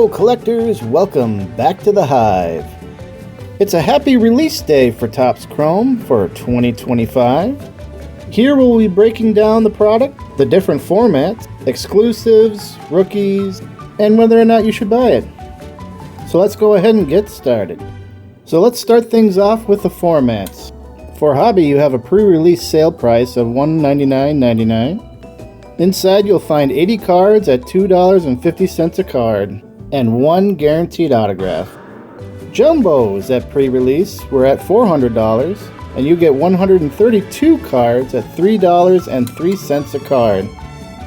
Hello collectors, welcome back to the Hive. It's a happy release day for Topps Chrome for 2025. Here we'll be breaking down the product, the different formats, exclusives, rookies, and whether or not you should buy it. So let's go ahead and get started. So let's start things off with the formats. For Hobby, you have a pre-release sale price of $199.99. Inside you'll find 80 cards at $2.50 a card, and one guaranteed autograph. Jumbos at pre-release were at $400, and you get 132 cards at $3.03 a card.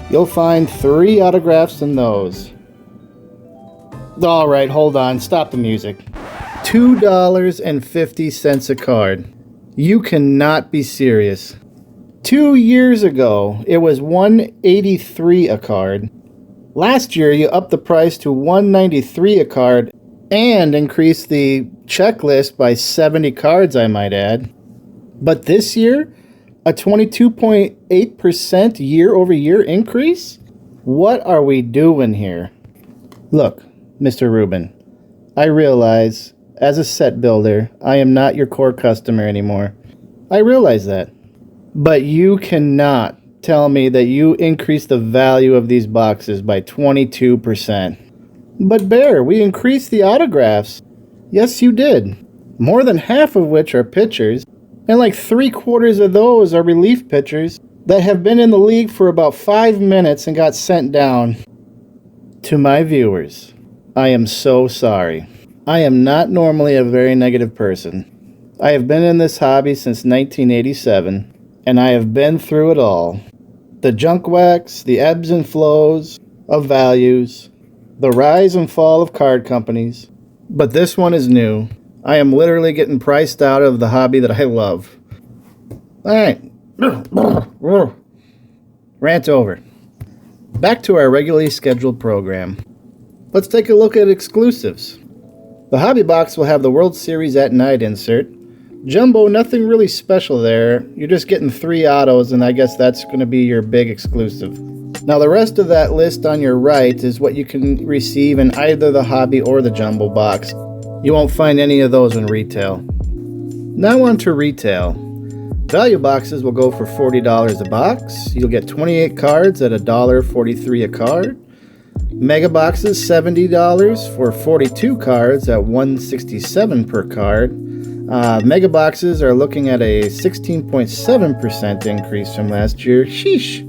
You'll find 3 autographs in those. Alright, hold on, stop the music. $2.50 a card. You cannot be serious. 2 years ago, it was $1.83 a card. Last year, you upped the price to $1.93 a card and increased the checklist by 70 cards, I might add. But this year, a 22.8% year-over-year increase? What are we doing here? Look, Mr. Rubin, I realize, as a set builder, I am not your core customer anymore. I realize that. But you cannot tell me that you increased the value of these boxes by 22%. But Bear, we increased the autographs. Yes, you did. More than half of which are pitchers, and like 3/4 of those are relief pitchers that have been in the league for about 5 minutes and got sent down. To my viewers, I am so sorry. I am not normally a very negative person. I have been in this hobby since 1987, and I have been through it all. The junk wax, the ebbs and flows of values, the rise and fall of card companies. But this one is new. I am literally getting priced out of the hobby that I love. Alright. Rant over. Back to our regularly scheduled program. Let's take a look at exclusives. The hobby box will have the World Series at Night insert. Jumbo, nothing really special there. You're just getting 3 autos, and I guess that's going to be your big exclusive. Now the rest of that list on your right is what you can receive in either the hobby or the jumbo box. You won't find any of those in retail. Now on to retail. Value boxes will go for $40 a box. You'll get 28 cards at $1.43 a card. Mega boxes, $70 for 42 cards at $1.67 per card. Mega boxes are looking at a 16.7% increase from last year. Sheesh.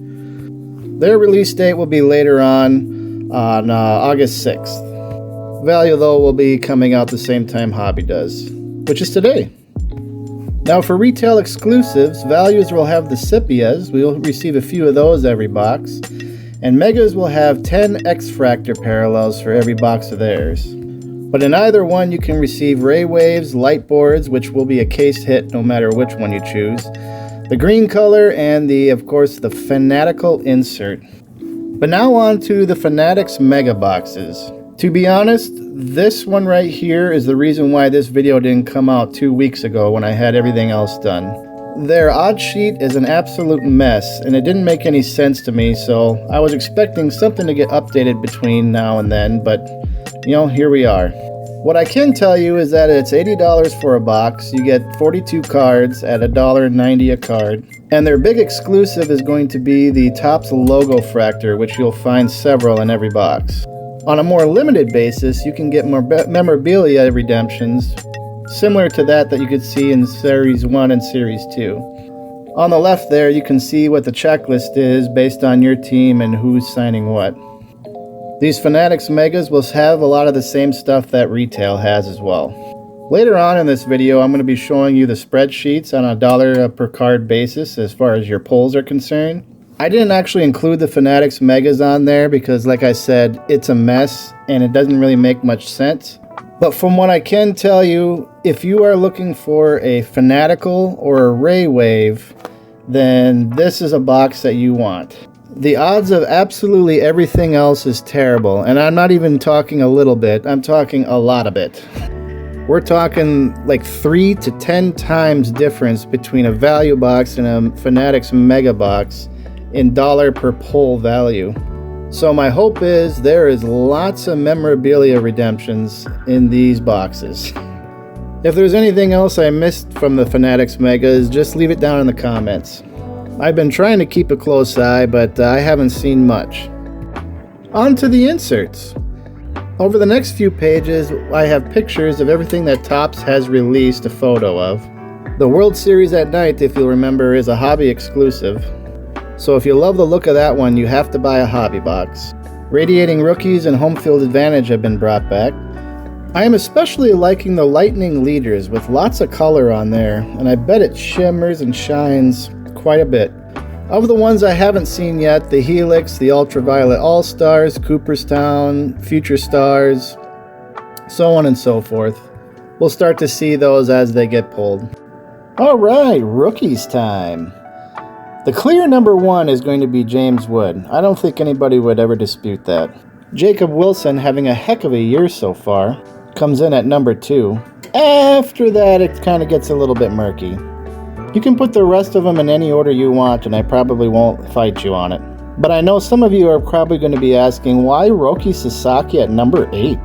Their release date will be later on August 6th. Value, though, will be coming out the same time Hobby does, which is today. Now for retail exclusives, values will have the Sepias. We'll receive a few of those every box. And Megas will have 10 X-Fractor parallels for every box of theirs. But in either one, you can receive Ray Waves, Light Boards, which will be a case hit no matter which one you choose, the green color, and of course, the Fanatical insert. But now on to the Fanatics Mega Boxes. To be honest, this one right here is the reason why this video didn't come out 2 weeks ago when I had everything else done. Their odd sheet is an absolute mess, and it didn't make any sense to me, so I was expecting something to get updated between now and then, but you know, here we are. What I can tell you is that it's $80 for a box. You get 42 cards at $1.90 a card. And their big exclusive is going to be the Topps Logo Fractor, which you'll find several in every box. On a more limited basis, you can get more memorabilia redemptions, similar to that you could see in Series 1 and Series 2. On the left there, you can see what the checklist is based on your team and who's signing what. These Fanatics Megas will have a lot of the same stuff that retail has as well. Later on in this video, I'm going to be showing you the spreadsheets on a $1 per card basis as far as your pulls are concerned. I didn't actually include the Fanatics Megas on there because, like I said, it's a mess and it doesn't really make much sense. But from what I can tell you, if you are looking for a Fanatical or a Ray Wave, then this is a box that you want. The odds of absolutely everything else is terrible, and I'm not even talking a little bit, I'm talking a lot of it. We're talking like 3 to 10 times difference between a value box and a Fanatics Mega box in dollar per pull value. So my hope is there is lots of memorabilia redemptions in these boxes. If there's anything else I missed from the Fanatics Megas, just leave it down in the comments. I've been trying to keep a close eye, but I haven't seen much. On to the inserts. Over the next few pages, I have pictures of everything that Topps has released a photo of. The World Series at Night, if you'll remember, is a hobby exclusive. So if you love the look of that one, you have to buy a hobby box. Radiating Rookies and Home Field Advantage have been brought back. I am especially liking the Lightning Leaders with lots of color on there, and I bet it shimmers and shines quite a bit. Of the ones I haven't seen yet, the Helix, the Ultraviolet All-Stars, Cooperstown, Future Stars, so on and so forth. We'll start to see those as they get pulled. Alright, Rookies time. The clear number 1 is going to be James Wood. I don't think anybody would ever dispute that. Jacob Wilson, having a heck of a year so far, comes in at number 2. After that, it kind of gets a little bit murky. You can put the rest of them in any order you want, and I probably won't fight you on it. But I know some of you are probably going to be asking, why Roki Sasaki at number 8?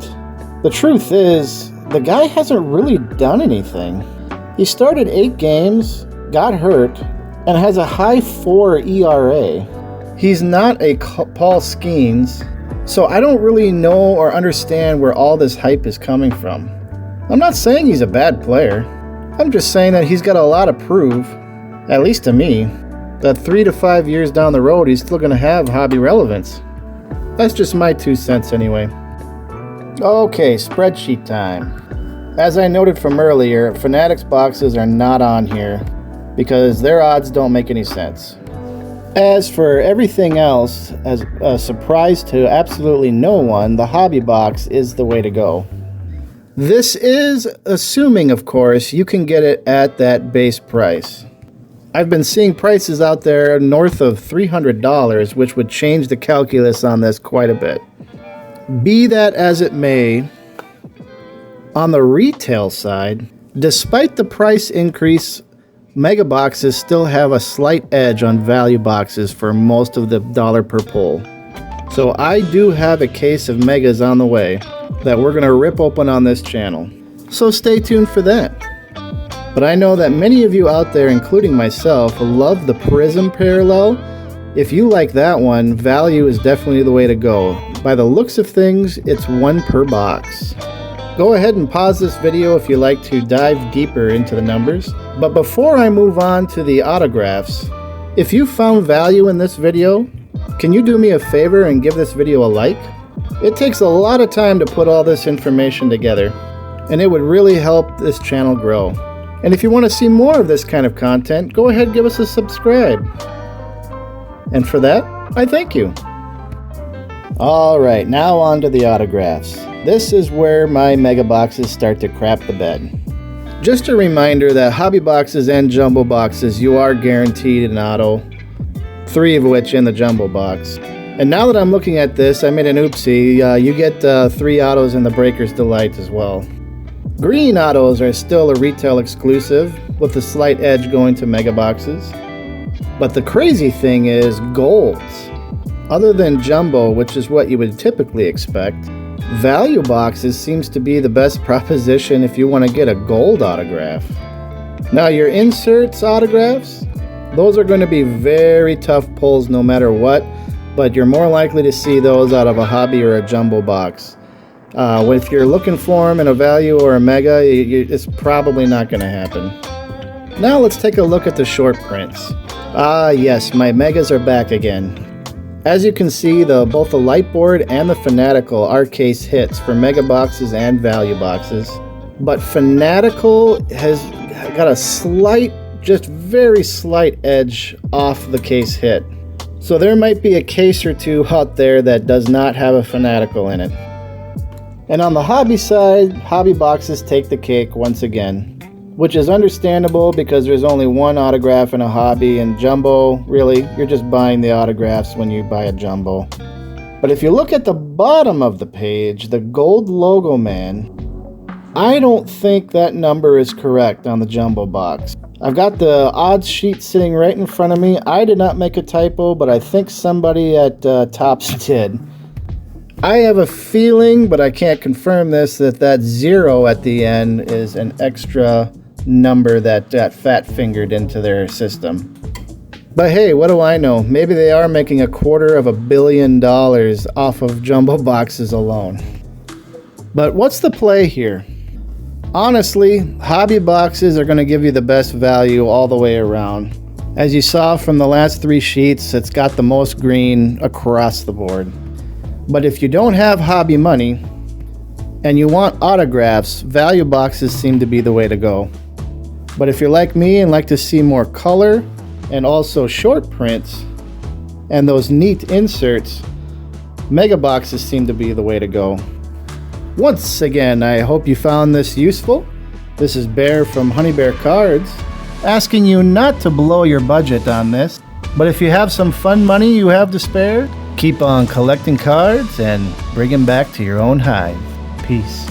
The truth is, the guy hasn't really done anything. He started 8 games, got hurt, and has a high 4 ERA. He's not a Paul Skeens, so I don't really know or understand where all this hype is coming from. I'm not saying he's a bad player. I'm just saying that he's got a lot to prove, at least to me, that 3 to 5 years down the road he's still going to have hobby relevance. That's just my 2 cents anyway. Okay, spreadsheet time. As I noted from earlier, Fanatics boxes are not on here because their odds don't make any sense. As for everything else, as a surprise to absolutely no one, the hobby box is the way to go. This is assuming, of course, you can get it at that base price. I've been seeing prices out there north of $300, which would change the calculus on this quite a bit. Be that as it may, on the retail side, despite the price increase, mega boxes still have a slight edge on value boxes for most of the dollar per pull. So I do have a case of megas on the way that we're going to rip open on this channel. So stay tuned for that. But I know that many of you out there, including myself, love the Prism parallel. If you like that one, value is definitely the way to go. By the looks of things, it's 1 per box. Go ahead and pause this video if you like to dive deeper into the numbers. But before I move on to the autographs, if you found value in this video, can you do me a favor and give this video a like? It takes a lot of time to put all this information together, and it would really help this channel grow. And if you want to see more of this kind of content, go ahead and give us a subscribe. And for that, I thank you. Alright, now on to the autographs. This is where my mega boxes start to crap the bed. Just a reminder that hobby boxes and jumbo boxes, you are guaranteed an auto, 3 of which in the jumbo box. And now that I'm looking at this, I made an oopsie. You get 3 autos in the Breaker's Delight as well. Green autos are still a retail exclusive, with a slight edge going to mega boxes. But the crazy thing is golds. Other than jumbo, which is what you would typically expect, value boxes seems to be the best proposition if you want to get a gold autograph. Now your inserts autographs, those are going to be very tough pulls no matter what, but you're more likely to see those out of a hobby or a jumbo box. If you're looking for them in a value or a mega, it's probably not going to happen. Now let's take a look at the short prints. Ah yes, my megas are back again. As you can see, both the Lightboard and the Fanatical are case hits for mega boxes and value boxes. But Fanatical has got a slight, just very slight edge off the case hit. So there might be a case or two out there that does not have a Fanatical in it. And on the hobby side, hobby boxes take the cake once again. Which is understandable because there's only 1 autograph in a hobby, and jumbo, really, you're just buying the autographs when you buy a jumbo. But if you look at the bottom of the page, the gold logo man, I don't think that number is correct on the jumbo box. I've got the odds sheet sitting right in front of me. I did not make a typo, but I think somebody at Topps did. I have a feeling, but I can't confirm this, that 0 at the end is an extra number that Fat fingered into their system. But hey, what do I know? Maybe they are making $250 million off of jumbo boxes alone. But what's the play here? Honestly, hobby boxes are going to give you the best value all the way around. As you saw from the last 3 sheets, it's got the most green across the board. But if you don't have hobby money and you want autographs, value boxes seem to be the way to go. But if you're like me and like to see more color and also short prints and those neat inserts, mega boxes seem to be the way to go. Once again, I hope you found this useful. This is Bear from Honey Bear Cards, asking you not to blow your budget on this, but if you have some fun money you have to spare, keep on collecting cards and bring them back to your own hive. Peace.